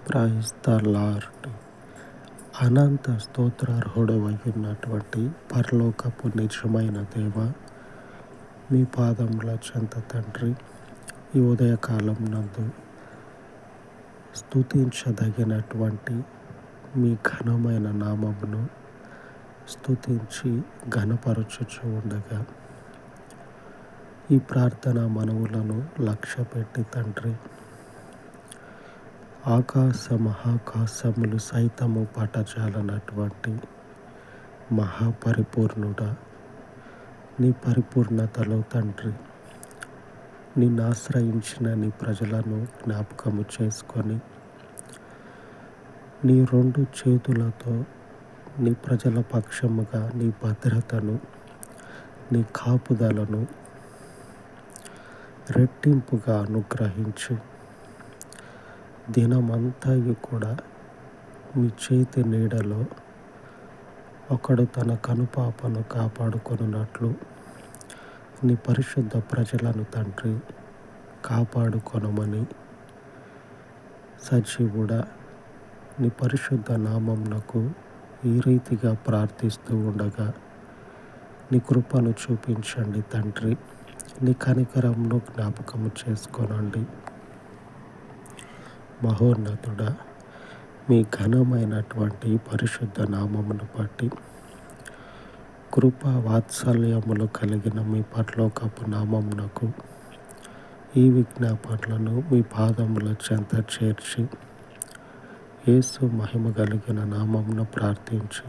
Praise the lord. అనంత స్తోత్రార్హుడవైయున్నటువంటి పరలోకపు నిజమైన దేవ, మీ పాదముల చెంత తండ్రి, ఈ ఉదయకాలం నందు స్తుతించదగినటువంటి మీ ఘనమైన నామమును స్తుతించి ఘనపరచుచు ఉండగా, ఈ ప్రార్థన మనవులను లక్ష్యపెట్టి తండ్రి, ఆకాశ మహాకాశములు సైతము పటజాలనటువంటి మహాపరిపూర్ణుడా, నీ పరిపూర్ణతలో తండ్రి, నిన్ను ఆశ్రయించిన నీ ప్రజలను జ్ఞాపకము చేసుకొని, నీ రెండు చేతులతో నీ ప్రజల పక్షముగా నీ భద్రతను, నీ కాపుదలను రెట్టింపుగా అనుగ్రహించి, దినమంతయు కూడా మీ చేతి నీడలో ఒకడు తన కనుపాపను కాపాడుకొనున్నట్లు నీ పరిశుద్ధ ప్రజలను తండ్రి కాపాడుకొనమని, సజీవుడా, నీ పరిశుద్ధ నామమునకు ఈ రీతిగా ప్రార్థిస్తూ ఉండగా, నీ కృపను చూపించండి తండ్రి, నీ కనికరమును జ్ఞాపకము చేసుకోనండి. మహోన్నతుడా, మీ ఘనమైనటువంటి పరిశుద్ధ నామమును బట్టి, కృపా వాత్సల్యములు కలిగిన మీ పరలోకపు నామమునకు ఈ విజ్ఞాపనలను మీ పాదముల చెంత చేర్చి, యేసు మహిమ కలిగిన నామమున ప్రార్థించి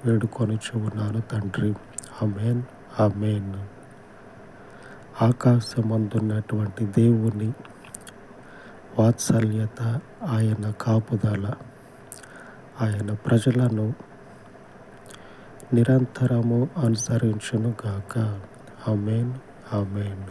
వేడుకొనుచు ఉన్నాను తండ్రి. ఆమేన్, ఆమేన్. ఆకాశమందున్నటువంటి దేవుని వాత్సల్యత, ఆయన కాపుదల, ఆయన ప్రజలను నిరంతరము అనుసరించును గాక. ఆమేన్, ఆమేన్.